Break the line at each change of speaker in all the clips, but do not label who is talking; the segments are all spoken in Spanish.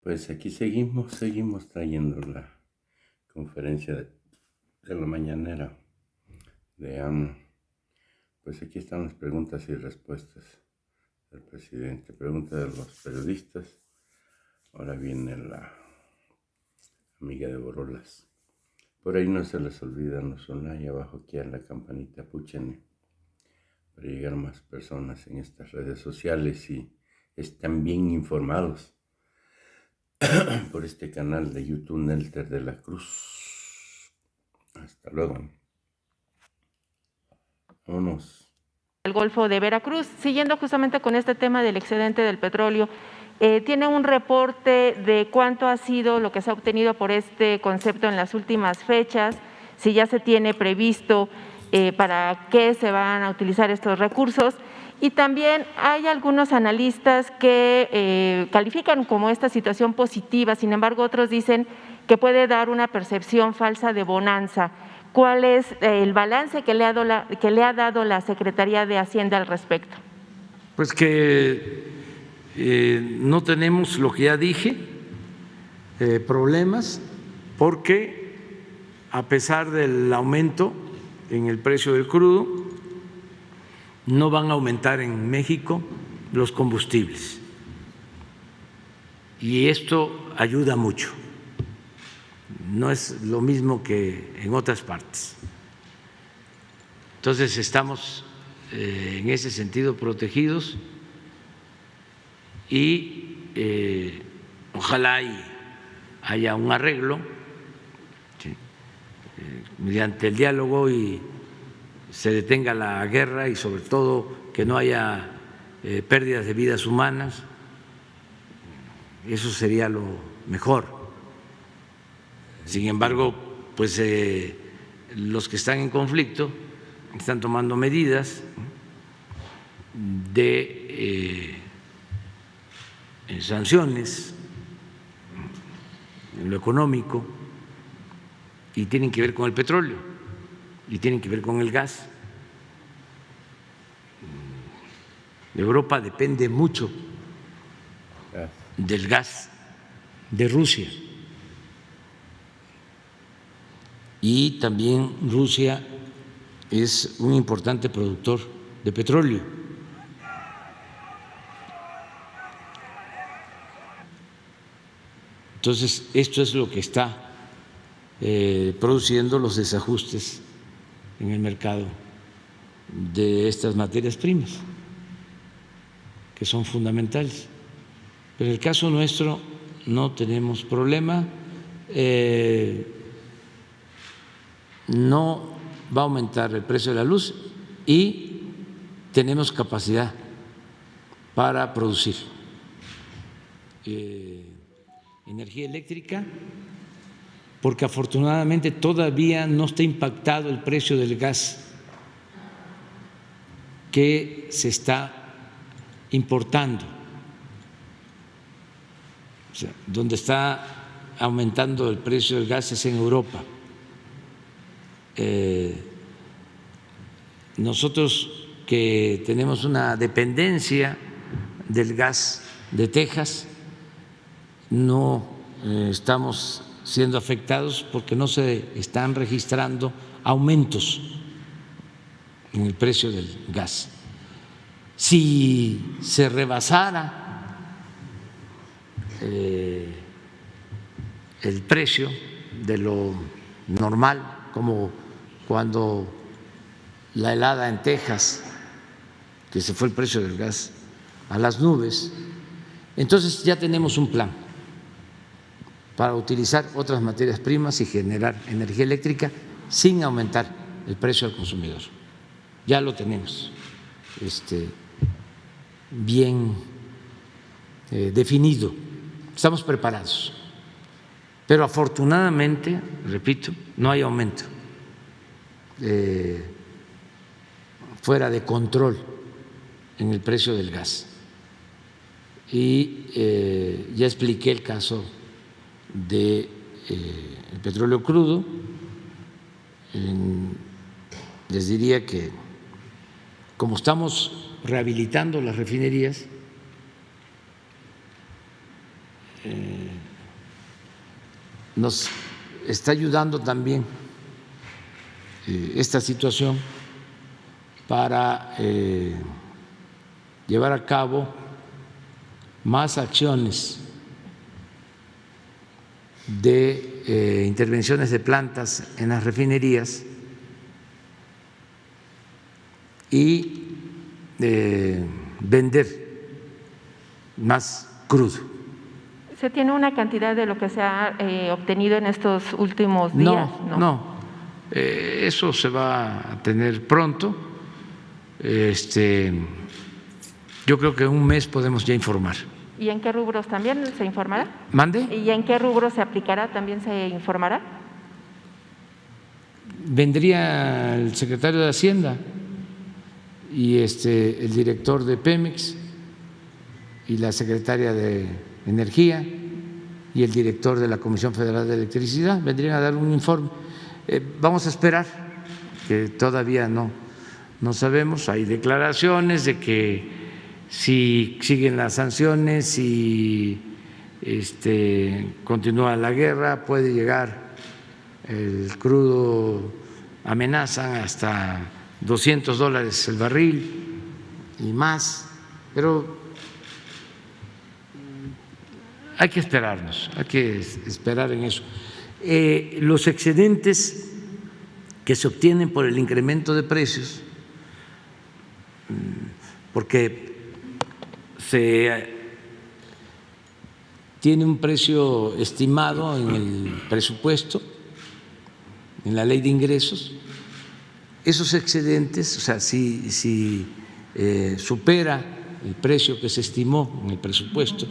Pues aquí seguimos trayendo la conferencia de la mañanera de AMLO. Pues aquí están las preguntas y respuestas del presidente. Pregunta de los periodistas. Ahora viene la amiga de Borolas. Por ahí no se les olvida, no sonar y abajo aquí a la campanita, púchenle, para llegar a más personas en estas redes sociales y están bien informados por este canal de YouTube Nelter de la Cruz. Hasta luego. Vámonos.
El Golfo de Veracruz, siguiendo justamente con este tema del excedente del petróleo, tiene un reporte de cuánto ha sido lo que se ha obtenido por este concepto en las últimas fechas, si ya se tiene previsto para qué se van a utilizar estos recursos. Y también hay algunos analistas que califican como esta situación positiva, sin embargo otros dicen que puede dar una percepción falsa de bonanza. ¿Cuál es el balance que le ha dado la Secretaría de Hacienda al respecto?
Pues que no tenemos, lo que ya dije, problemas, porque a pesar del aumento en el precio del crudo, no van a aumentar en México los combustibles. Y esto ayuda mucho. No es lo mismo que en otras partes. Entonces estamos en ese sentido protegidos y ojalá haya un arreglo, ¿sí?, mediante el diálogo y se detenga la guerra y sobre todo que no haya pérdidas de vidas humanas. Eso sería lo mejor. Sin embargo, pues los que están en conflicto están tomando medidas de sanciones en lo económico y tienen que ver con el petróleo y tienen que ver con el gas. Europa depende mucho del gas de Rusia. Y también Rusia es un importante productor de petróleo. Entonces, esto es lo que está produciendo los desajustes en el mercado de estas materias primas, que son fundamentales. Pero en el caso nuestro no tenemos problema. No va a aumentar el precio de la luz y tenemos capacidad para producir energía eléctrica, porque afortunadamente todavía no está impactado el precio del gas que se está importando. O sea, donde está aumentando el precio del gas es en Europa. Nosotros que tenemos una dependencia del gas de Texas, no estamos siendo afectados porque no se están registrando aumentos en el precio del gas. Si se rebasara el precio de lo normal, como cuando la helada en Texas, que se fue el precio del gas a las nubes, entonces ya tenemos un plan para utilizar otras materias primas y generar energía eléctrica sin aumentar el precio al consumidor. Ya lo tenemos bien definido, estamos preparados. Pero afortunadamente, repito, no hay aumento fuera de control en el precio del gas. Y ya expliqué el caso del petróleo crudo. Les diría que como estamos rehabilitando las refinerías, nos está ayudando también esta situación para llevar a cabo más acciones de intervenciones de plantas en las refinerías y vender más crudo.
¿Se tiene una cantidad de lo que se ha obtenido en estos últimos días?
No. Eso se va a tener pronto. Yo creo que en un mes podemos ya informar.
¿Y en qué rubros también se informará?
¿Mande?
¿Y en qué rubros se aplicará? ¿También se informará?
Vendría el secretario de Hacienda y el director de Pemex y la secretaria de Energía y el director de la Comisión Federal de Electricidad vendrían a dar un informe. Vamos a esperar, que todavía no sabemos. Hay declaraciones de que si siguen las sanciones, si continúa la guerra, puede llegar el crudo, amenazan hasta $200 el barril y más, pero hay que esperarnos, hay que esperar en eso. Los excedentes que se obtienen por el incremento de precios, porque se tiene un precio estimado en el presupuesto, en la ley de ingresos, esos excedentes, o sea, si supera el precio que se estimó en el presupuesto,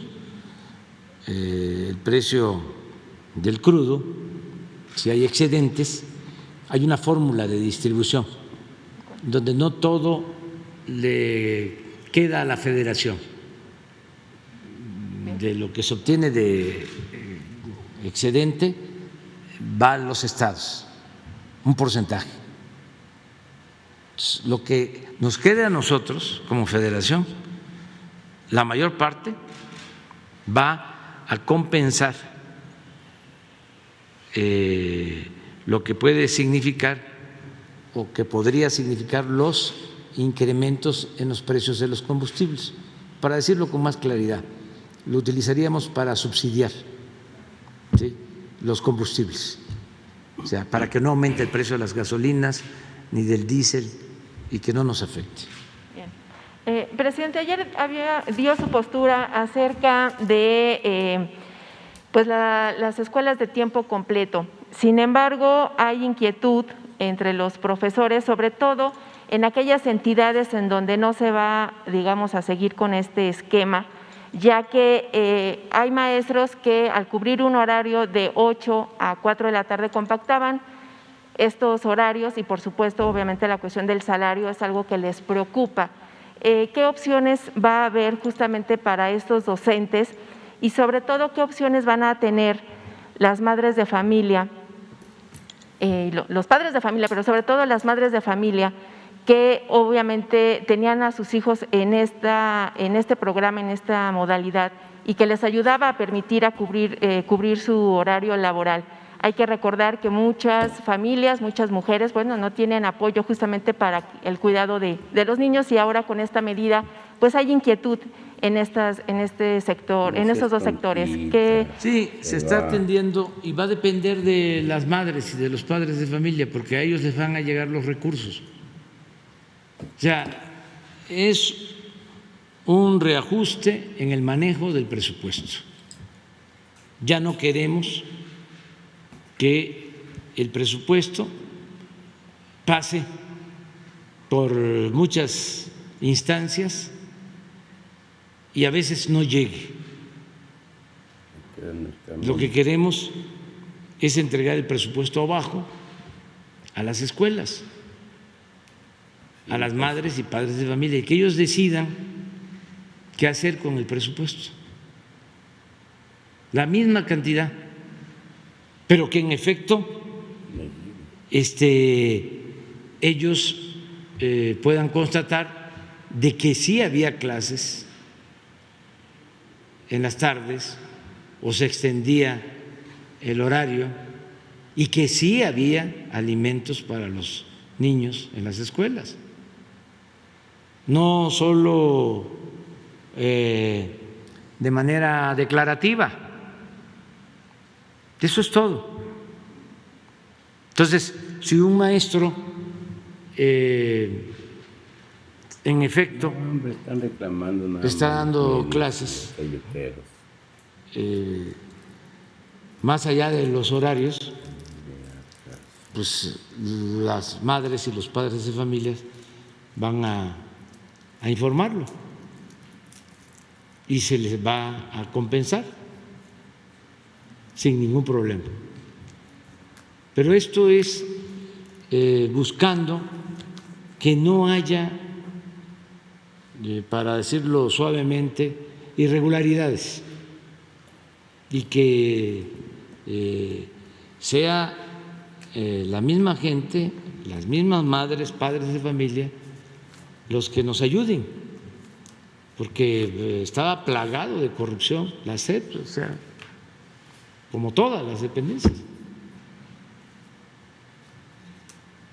el precio del crudo, si hay excedentes, hay una fórmula de distribución donde no todo le queda a la federación. De lo que se obtiene de excedente va a los estados, un porcentaje. Lo que nos quede a nosotros como federación, la mayor parte va a compensar lo que puede significar o que podría significar los incrementos en los precios de los combustibles. Para decirlo con más claridad, lo utilizaríamos para subsidiar, ¿sí?, los combustibles, o sea, para que no aumente el precio de las gasolinas ni del diésel y que no nos afecte.
Bien. Presidente, ayer dio su postura acerca de pues las escuelas de tiempo completo. Sin embargo, hay inquietud entre los profesores, sobre todo en aquellas entidades en donde no se va, digamos, a seguir con este esquema, ya que hay maestros que al cubrir un horario de 8 a 4 de la tarde compactaban estos horarios y, por supuesto, obviamente la cuestión del salario es algo que les preocupa. ¿Qué opciones va a haber justamente para estos docentes y, sobre todo, qué opciones van a tener las madres de familia, los padres de familia, pero sobre todo las madres de familia, que obviamente tenían a sus hijos en este programa, en esta modalidad, y que les ayudaba a permitir a cubrir su horario laboral? Hay que recordar que muchas familias, muchas mujeres, bueno, no tienen apoyo justamente para el cuidado de los niños, y ahora con esta medida, pues hay inquietud en este sector, en esos dos sectores.
Sí, se está atendiendo y va a depender de las madres y de los padres de familia, porque a ellos les van a llegar los recursos. O sea, es un reajuste en el manejo del presupuesto. Ya no queremos que el presupuesto pase por muchas instancias y a veces no llegue. Lo que queremos es entregar el presupuesto abajo a las escuelas, a las madres y padres de familia, y que ellos decidan qué hacer con el presupuesto. La misma cantidad, pero que en efecto ellos puedan constatar de que sí había clases en las tardes o se extendía el horario y que sí había alimentos para los niños en las escuelas. No solo de manera declarativa. Eso es todo. Entonces, si un maestro en efecto
No, hombre, están reclamando nada
está
más
dando
médicos,
clases
cayoteros.
más allá de los horarios, pues las madres y los padres de familias van a informarlo y se les va a compensar sin ningún problema. Pero esto es buscando que no haya, para decirlo suavemente, irregularidades y que sea la misma gente, las mismas madres, padres de familia, los que nos ayuden, porque estaba plagado de corrupción la SEP, o sea, como todas las dependencias.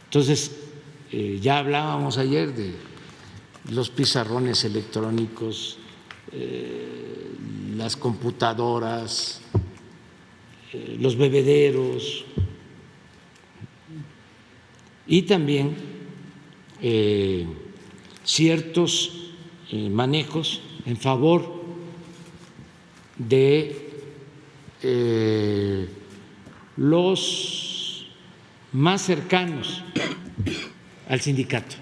Entonces, ya hablábamos ayer de los pizarrones electrónicos, las computadoras, los bebederos y también ciertos manejos en favor de los más cercanos al sindicato.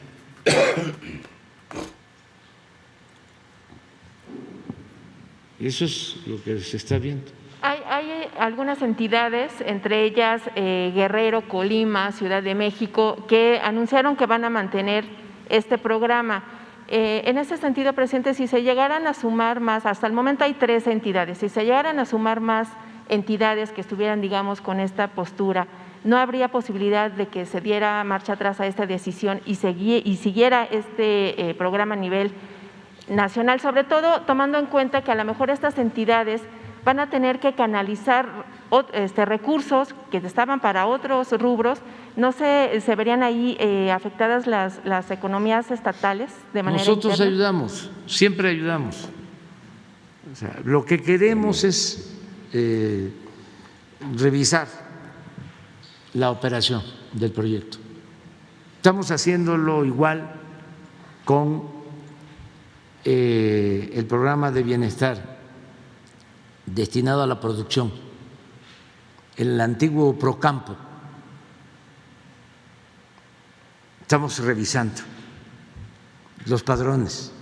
Eso es lo que se está viendo.
Hay algunas entidades, entre ellas Guerrero, Colima, Ciudad de México, que anunciaron que van a mantener este programa. En ese sentido, presidente, si se llegaran a sumar más, hasta el momento hay 3 entidades, si se llegaran a sumar más entidades que estuvieran, digamos, con esta postura, ¿no habría posibilidad de que se diera marcha atrás a esta decisión y siguiera este programa a nivel nacional, sobre todo tomando en cuenta que a lo mejor estas entidades van a tener que canalizar recursos que estaban para otros rubros? ¿No se verían ahí afectadas las economías estatales de manera
Nosotros
interna?
ayudamos, siempre ayudamos. O sea, lo que queremos es revisar la operación del proyecto. Estamos haciéndolo igual con el programa de bienestar destinado a la producción, el antiguo Procampo. Estamos revisando los padrones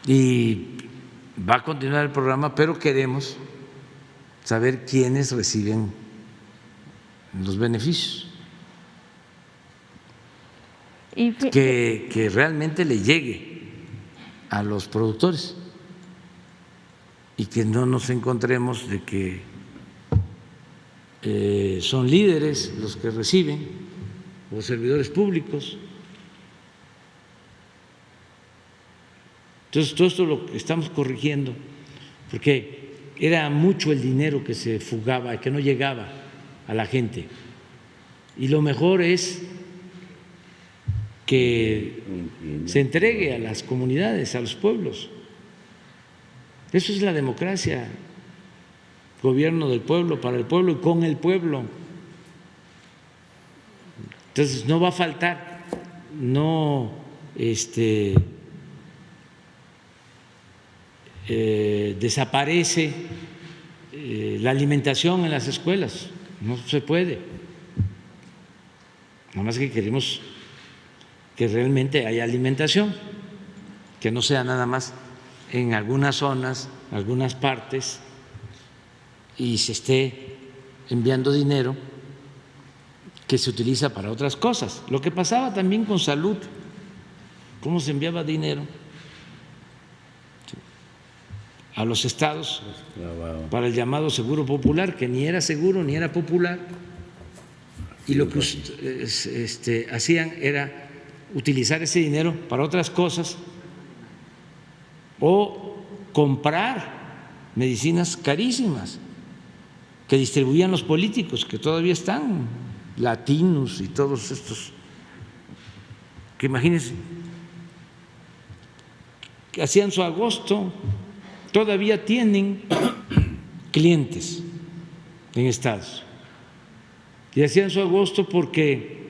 y va a continuar el programa, pero queremos saber quiénes reciben los beneficios, que realmente le llegue a los productores y que no nos encontremos de que son líderes los que reciben o servidores públicos. Entonces, todo esto lo estamos corrigiendo, porque era mucho el dinero que se fugaba, que no llegaba a la gente. Y lo mejor es que se entregue a las comunidades, a los pueblos. Eso es la democracia, gobierno del pueblo, para el pueblo y con el pueblo. Entonces no va a faltar, no desaparece la alimentación en las escuelas, no se puede. Nada más que queremos que realmente haya alimentación, que no sea nada más en algunas zonas, algunas partes, y se esté enviando dinero que se utiliza para otras cosas. Lo que pasaba también con salud, cómo se enviaba dinero a los estados para el llamado seguro popular, que ni era seguro ni era popular, y lo que hacían era utilizar ese dinero para otras cosas o comprar medicinas carísimas que distribuían los políticos, que todavía están, Latinos y todos estos, que imagínense, que hacían su agosto, todavía tienen clientes en estados, y hacían su agosto porque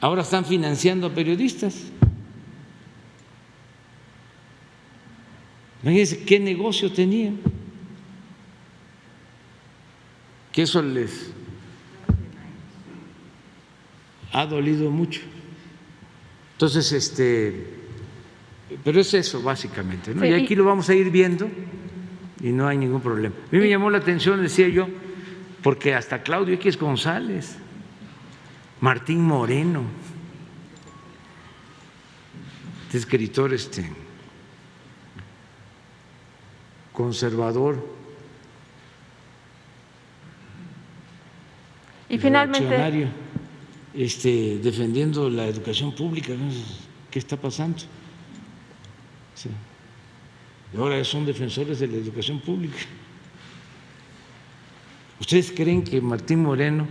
ahora están financiando a periodistas. Imagínense qué negocio tenían, que eso les ha dolido mucho. Entonces, pero es eso básicamente, ¿no?
Sí,
Y aquí lo vamos a ir viendo y no hay ningún problema. A mí me llamó la atención, decía yo, porque hasta Claudio X González, Martín Moreno, escritor conservador,
y finalmente,
reaccionario, defendiendo la educación pública, ¿no? ¿Qué está pasando? Sí. Y ahora son defensores de la educación pública. ¿Ustedes creen que Martín Moreno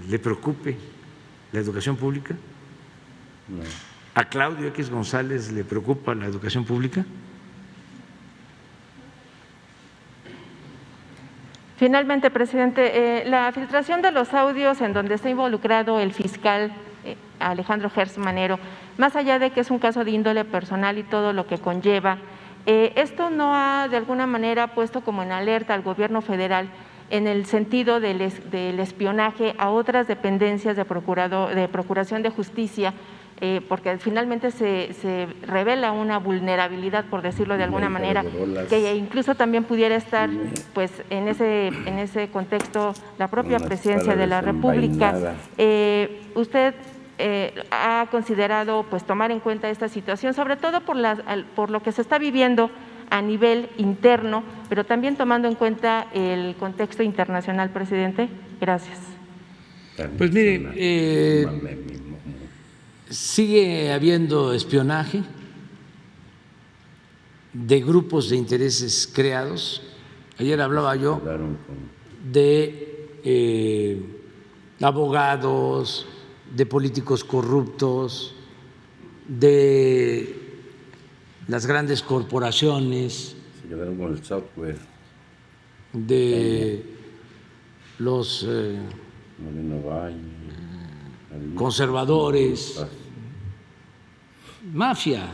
le preocupe la educación pública?
No.
¿A Claudio X González le preocupa la educación pública?
finalmente, presidente, la filtración de los audios en donde está involucrado el fiscal Alejandro Gertz Manero, más allá de que es un caso de índole personal y todo lo que conlleva, ¿esto no ha de alguna manera puesto como en alerta al gobierno federal en el sentido del espionaje a otras dependencias de Procuración de Justicia? Porque finalmente se revela una vulnerabilidad, por decirlo de alguna manera, que incluso también pudiera estar pues en ese contexto la propia Presidencia de la República. ¿Usted ha considerado pues tomar en cuenta esta situación, sobre todo por lo que se está viviendo a nivel interno, pero también tomando en cuenta el contexto internacional, presidente? Gracias.
Pues mire, sigue habiendo espionaje de grupos de intereses creados. Ayer hablaba yo de abogados, de políticos corruptos, de las grandes corporaciones,
se quedaron con el software,
de los conservadores, mafia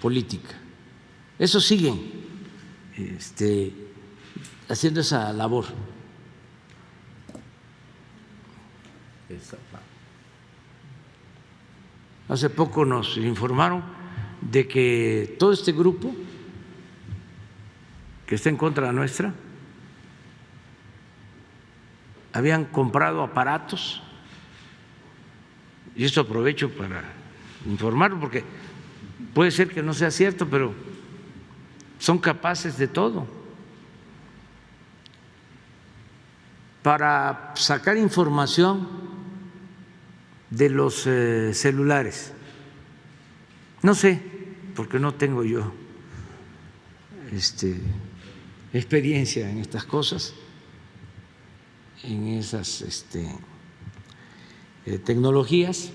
política. Eso siguen haciendo esa labor. Hace poco nos informaron de que todo este grupo que está en contra nuestra habían comprado aparatos, y esto aprovecho para informarlo porque puede ser que no sea cierto, pero son capaces de todo para sacar información de los celulares. No sé, porque no tengo yo experiencia en estas cosas, en esas tecnologías,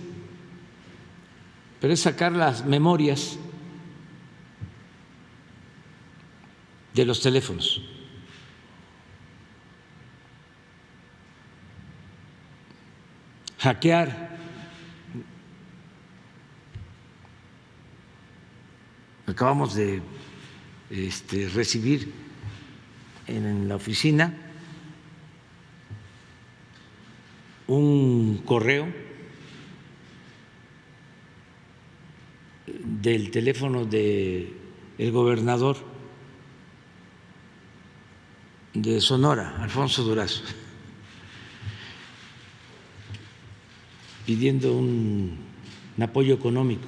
pero es sacar las memorias de los teléfonos. Hackear. Acabamos de recibir en la oficina un correo del teléfono del gobernador de Sonora, Alfonso Durazo, pidiendo un apoyo económico.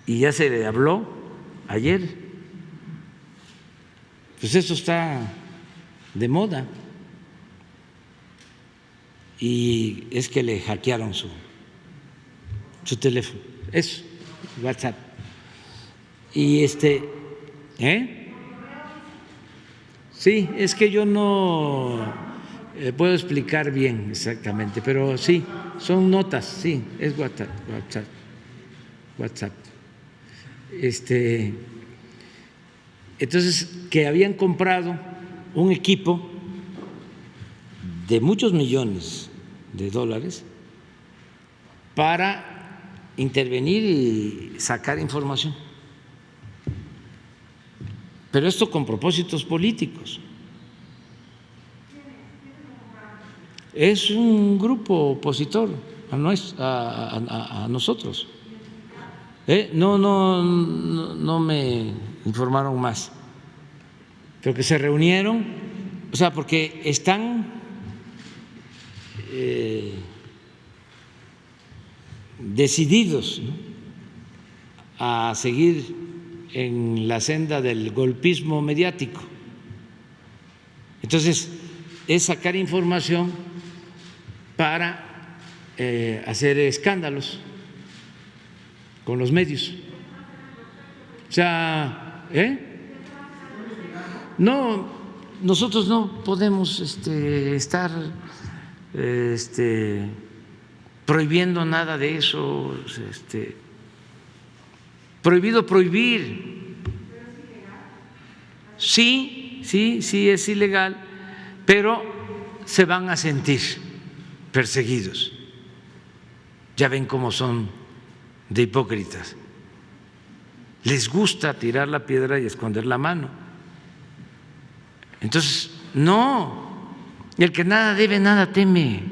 Y ya se le habló ayer. Pues eso está de moda. Y es que le hackearon su su teléfono, eso, WhatsApp. Y sí, es que yo no puedo explicar bien exactamente, pero sí, son notas, sí, es WhatsApp. Entonces, que habían comprado un equipo de muchos millones de dólares para intervenir y sacar información. Pero esto con propósitos políticos. Es un grupo opositor a nosotros. No me informaron más. Pero que se reunieron, o sea, porque están decididos, ¿no?, a seguir en la senda del golpismo mediático. Entonces, es sacar información para hacer escándalos con los medios. O sea, no, nosotros no podemos estar prohibiendo nada de eso. Prohibido prohibir. Sí, es ilegal, pero se van a sentir perseguidos. Ya ven cómo son de hipócritas. Les gusta tirar la piedra y esconder la mano. Entonces, no, el que nada debe, nada teme.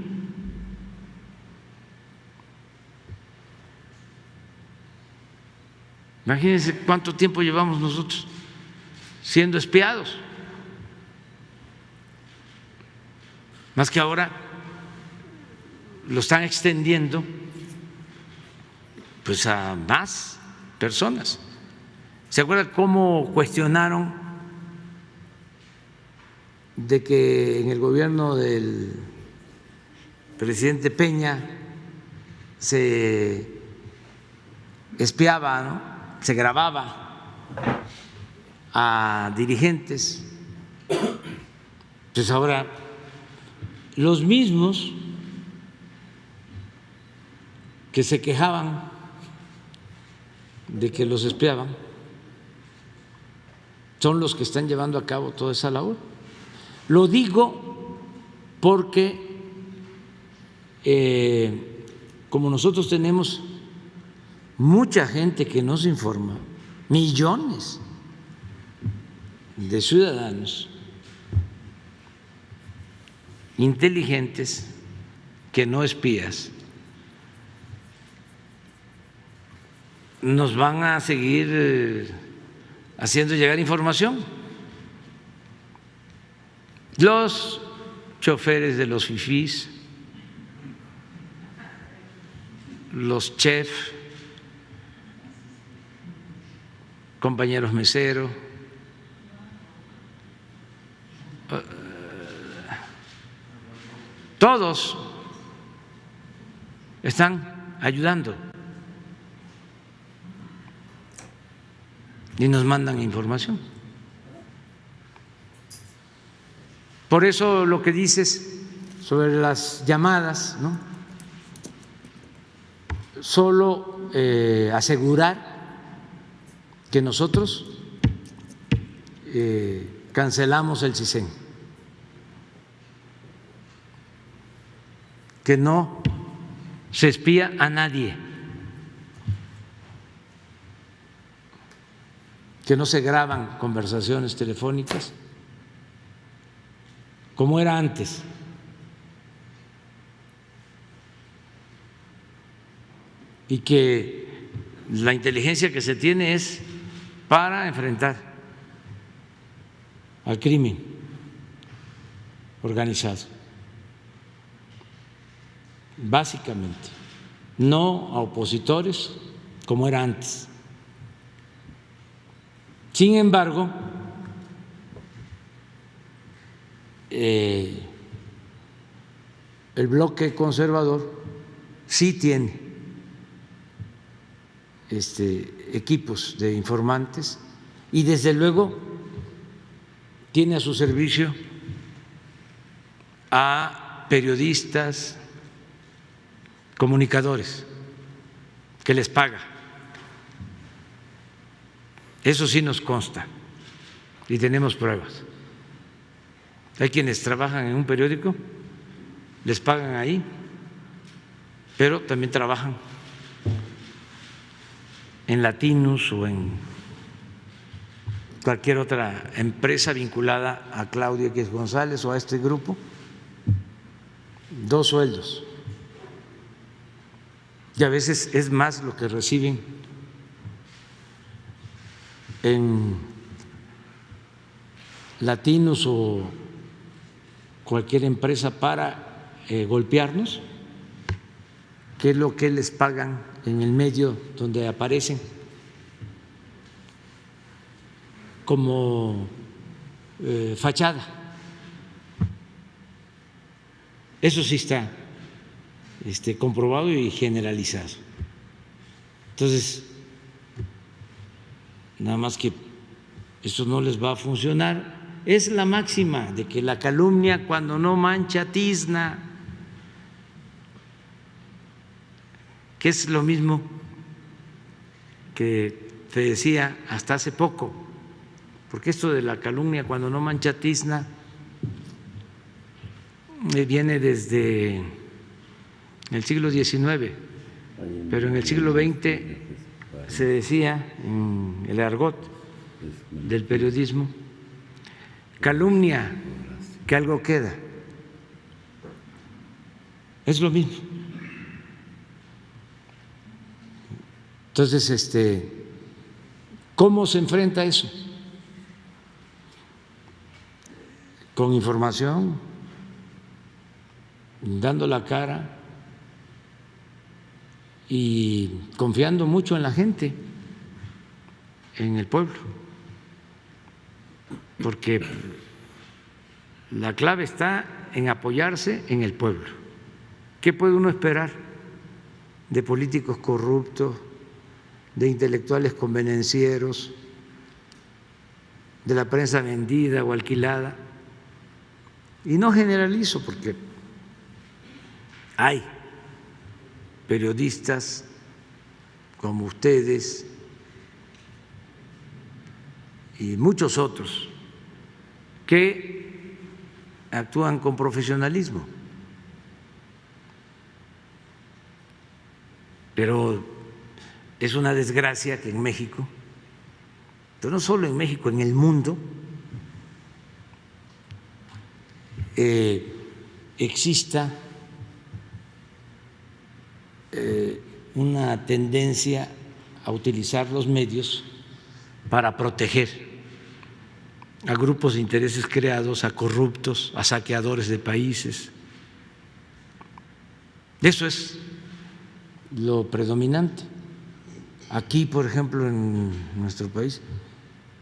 Imagínense cuánto tiempo llevamos nosotros siendo espiados. Más que ahora lo están extendiendo pues a más personas. ¿Se acuerdan cómo cuestionaron de que en el gobierno del presidente Peña se espiaba, ¿no?, se grababa a dirigentes? Pues ahora los mismos que se quejaban de que los espiaban son los que están llevando a cabo toda esa labor. Lo digo porque como nosotros tenemos mucha gente que nos informa, millones de ciudadanos inteligentes que no espías, nos van a seguir haciendo llegar información. Los choferes de los fifís, los chefs, compañeros meseros, todos están ayudando y nos mandan información. Por eso lo que dices sobre las llamadas, ¿no?, solo asegurar que nosotros cancelamos el CISEN, que no se espía a nadie, que no se graban conversaciones telefónicas como era antes. Y que la inteligencia que se tiene es para enfrentar al crimen organizado, básicamente, no a opositores como era antes. Sin embargo, el bloque conservador sí tiene equipos de informantes y desde luego tiene a su servicio a periodistas, comunicadores, que les paga. Eso sí nos consta y tenemos pruebas. Hay quienes trabajan en un periódico, les pagan ahí, pero también trabajan en Latinus o en cualquier otra empresa vinculada a Claudia X González o a este grupo, 2 sueldos. Y a veces es más lo que reciben en Latinus o cualquier empresa para golpearnos, que es lo que les pagan en el medio donde aparecen como fachada. Eso sí está comprobado y generalizado. Entonces, nada más que eso no les va a funcionar. Es la máxima de que la calumnia cuando no mancha tizna, que es lo mismo que te decía hasta hace poco, porque esto de la calumnia cuando no mancha tizna viene desde el siglo XIX, pero en el siglo XX se decía en el argot del periodismo: calumnia que algo queda. Es lo mismo. Entonces, ¿cómo se enfrenta eso? Con información, dando la cara y confiando mucho en la gente, en el pueblo, porque la clave está en apoyarse en el pueblo. ¿Qué puede uno esperar de políticos corruptos, de intelectuales convenencieros, de la prensa vendida o alquilada? Y no generalizo, porque hay periodistas como ustedes y muchos otros que actúan con profesionalismo, pero es una desgracia que en México, pero no solo en México, en el mundo, exista una tendencia a utilizar los medios para proteger a grupos de intereses creados, a corruptos, a saqueadores de países. Eso es lo predominante. Aquí, por ejemplo, en nuestro país,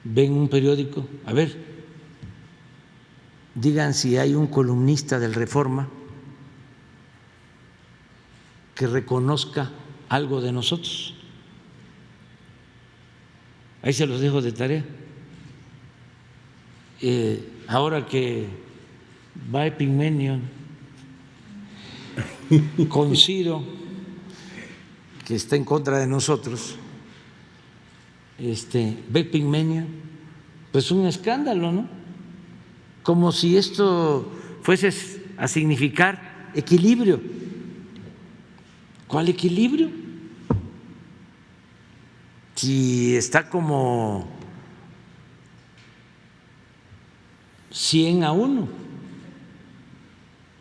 ven un periódico, a ver, digan si hay un columnista del Reforma que reconozca algo de nosotros. Ahí se los dejo de tarea. Ahora que va Epigmenio con Ciro, que está en contra de nosotros, ve Epigmenio, pues un escándalo, ¿no? Como si esto fuese a significar equilibrio. ¿Cuál equilibrio? Si está como 100-1,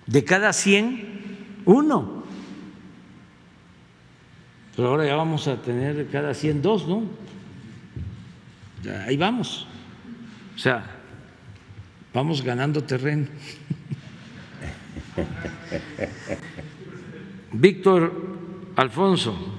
de cada 100, 1. Pero ahora ya vamos a tener de cada 100, 2, ¿no? Ya, ahí vamos. O sea, vamos ganando terreno. Víctor Alfonso.